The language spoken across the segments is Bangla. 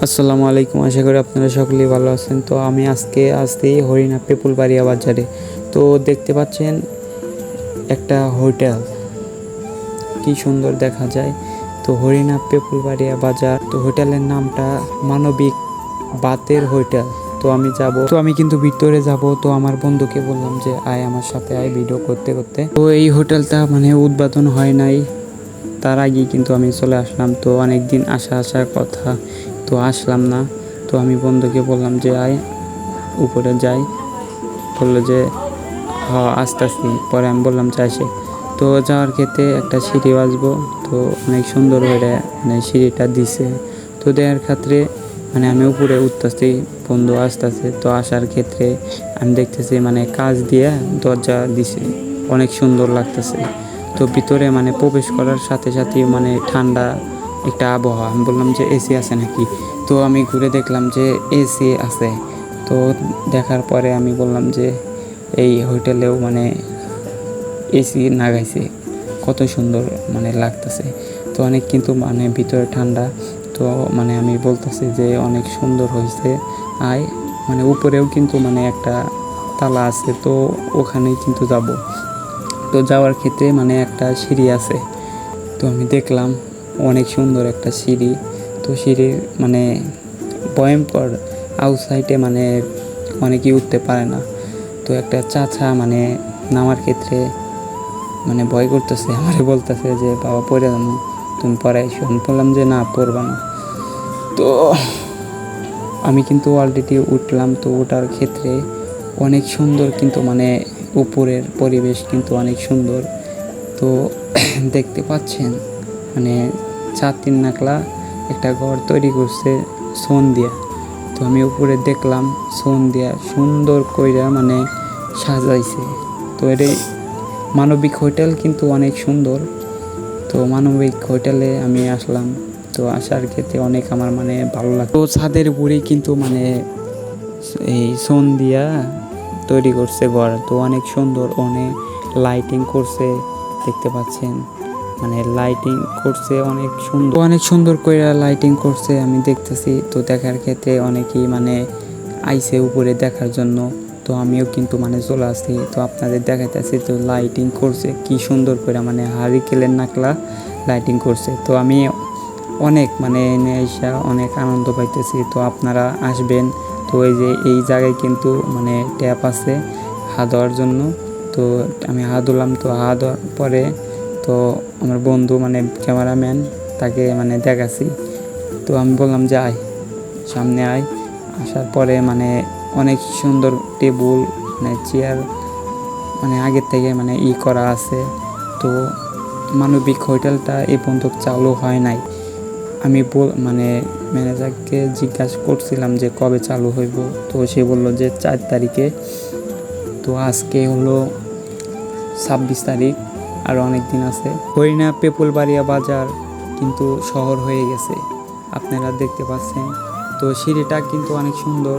আসসালামু আলাইকুম, আশা করি আপনারা সকলেই ভালো আছেন। তো আমি আজকে আসছি হরিণা পেপুলবাড়িয়া বাজারে। তো দেখতে পাচ্ছেন একটা হোটেল, কি সুন্দর দেখা যায়। তো হরিণা পেপুলবাড়িয়া বাজার, তো হোটেলের নামটা মানবিক বাতের হোটেল। তো আমি যাব, তো আমি কিন্তু ভিতরে যাব। তো আমার বন্ধুকে বললাম যে আয় আমার সাথে আয় ভিডিও করতে করতে। তো এই হোটেলটা মানে উদ্বোধন হয় নাই, তার আগেই কিন্তু আমি চলে আসলাম। তো অনেক দিন আসার কথা, তো আসলাম না। তো আমি বন্ধুকে বললাম যে আয় উপরে যাই, বললো যে হ্যাঁ আসতেছি। পরে আমি বললাম যে আসে। তো যাওয়ার ক্ষেত্রে একটা সিঁড়ি বাজবো, তো অনেক সুন্দর হয়ে মানে সিঁড়িটা দিছে। তো দেওয়ার ক্ষেত্রে মানে আমি উপরে উঠতেছি, বন্ধু আসতেছে। তো আসার ক্ষেত্রে আমি দেখতেছি মানে কাঁচ দিয়ে দরজা দিছে, অনেক সুন্দর লাগতেছে। তো ভিতরে মানে প্রবেশ করার সাথে সাথে মানে ঠান্ডা একটা আবহাওয়া। আমি বললাম যে এসি আছে নাকি। তো আমি ঘুরে দেখলাম যে এসি আছে। তো দেখার পরে আমি বললাম যে এই হোটেলেও মানে এসি লাগাইছে, কত সুন্দর মানে লাগতেছে। তো অনেক কিন্তু মানে ভিতরে ঠান্ডা। তো মানে আমি বলতেছি যে অনেক সুন্দর হয়েছে, আয়। মানে উপরেও কিন্তু মানে একটা তালা আছে, তো ওখানেই কিন্তু যাব। তো যাওয়ার ক্ষেত্রে মানে একটা সিঁড়ি আছে, তো আমি দেখলাম অনেক সুন্দর একটা সিঁড়ি। তো সিঁড়ির মানে ভয়ঙ্কর, আউটসাইডে মানে অনেকেই উঠতে পারে না। তো একটা চাচা মানে নামার ক্ষেত্রে মানে ভয় করতেছে, আমারে বলতেছে যে বাবা পড়ে যাবো, তুমি পরে এসো। আমি বললাম যে না, পড়বা না। তো আমি কিন্তু অলরেডি উঠলাম। তো ওঠার ক্ষেত্রে অনেক সুন্দর, কিন্তু মানে উপরের পরিবেশ কিন্তু অনেক সুন্দর। তো দেখতে পাচ্ছেন মানে 4-3 নাকলা একটা ঘর তৈরি করছে সোন দিয়া। তো আমি উপরে দেখলাম সোন দিয়া সুন্দর কইরা মানে সাজাইছে। তো এটাই মানবিক হোটেল, কিন্তু অনেক সুন্দর। তো মানবিক হোটেলে আমি আসলাম। তো আসার ক্ষেত্রে অনেক আমার মানে ভালো লাগে। তো ছাদের উপরেই কিন্তু মানে এই সোন দিয়া তৈরি করছে ঘর। তো অনেক সুন্দর, অনেক লাইটিং করছে, দেখতে পাচ্ছেন মানে লাইটিং করছে অনেক সুন্দর করে লাইটিং করছে, আমি দেখতেছি। তো দেখার ক্ষেত্রে অনেকেই মানে আইসে উপরে দেখার জন্য। তো আমিও কিন্তু মানে চলে আসছি, তো আপনাদের দেখাইতেছি। তো লাইটিং করছে কি সুন্দর করে, মানে হারিকেনের নাকলা লাইটিং করছে। তো আমি অনেক মানে এনে এসে অনেক আনন্দ পাইতেছি। তো আপনারা আসবেন। তো এই যে এই জায়গায় কিন্তু মানে ট্যাপ আছে হাত ধোয়ার জন্য। তো আমি হাত ধুলাম। তো হাত ধোয়ার পরে তো আমার বন্ধু মানে ক্যামেরাম্যান, তাকে মানে দেখাচ্ছি। তো আমি বললাম যে আয় সামনে আয়। আসার পরে মানে অনেক সুন্দর টেবিল মানে চেয়ার মানে আগের থেকে মানে করা আছে। তো মানবিক হোটেলটা এই পর্যন্ত চালু হয় নাই। আমি মানে ম্যানেজারকে জিজ্ঞাসা করছিলাম যে কবে চালু হইব। তো সে বলল যে 4 তারিখে। তো আজকে হলো 26 তারিখ, আর অনেক দিন আছে। হরিণা পেপুলবাড়িয়া বাজার কিন্তু শহর হয়ে গেছে, আপনারা দেখতে পাচ্ছেন। তো সিঁড়িটা কিন্তু অনেক সুন্দর।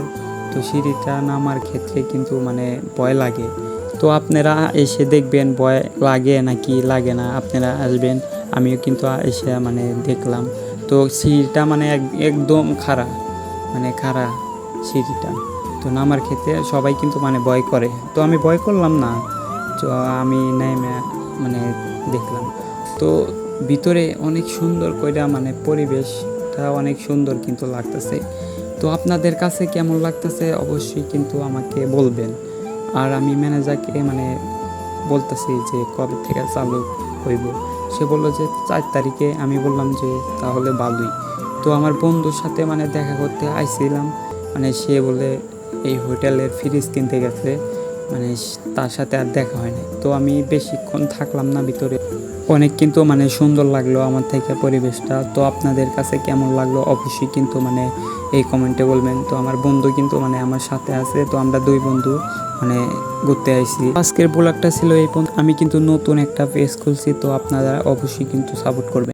তো সিঁড়িটা নামার ক্ষেত্রে কিন্তু মানে ভয় লাগে। তো আপনারা এসে দেখবেন ভয় লাগে নাকি লাগে না, আপনারা আসবেন। আমিও কিন্তু এসে মানে দেখলাম। তো সিঁড়িটা মানে একদম খাড়া, মানে খাড়া সিঁড়িটা। তো নামার ক্ষেত্রে সবাই কিন্তু মানে ভয় করে। তো আমি ভয় করলাম না, তো আমি নেমে মানে দেখলাম। তো ভিতরে অনেক সুন্দর কইরা মানে পরিবেশটা অনেক সুন্দর কিন্তু লাগতেছে। তো আপনাদের কাছে কেমন লাগতেছে অবশ্যই কিন্তু আমাকে বলবেন। আর আমি ম্যানেজারকে মানে বলতেছি যে কবে থেকে চালু হইব। সে বললো যে 4 তারিখে। আমি বললাম যে তাহলে ভালোই। তো আমার বন্ধুর সাথে মানে দেখা করতে আইছিলাম, মানে সে বলে এই হোটেলের ফ্রিজ কিনতে গেছে, মানে তার সাথে আর দেখা হয় না। তো আমি বেশিক্ষণ থাকলাম না ভিতরে। অনেক কিন্তু মানে সুন্দর লাগলো আমার থেকে পরিবেশটা। তো আপনাদের কাছে কেমন লাগলো অবশ্যই কিন্তু মানে এই কমেন্টে বলবেন। তো আমার বন্ধু কিন্তু মানে আমার সাথে আছে। তো আমরা 2 বন্ধু মানে ঘুরতে আইছি। আজকের ব্লগটা ছিল এই পর্যন্ত। আমি কিন্তু নতুন একটা পেজ খুলছি, তো আপনারা অবশ্যই কিন্তু সাপোর্ট করবেন।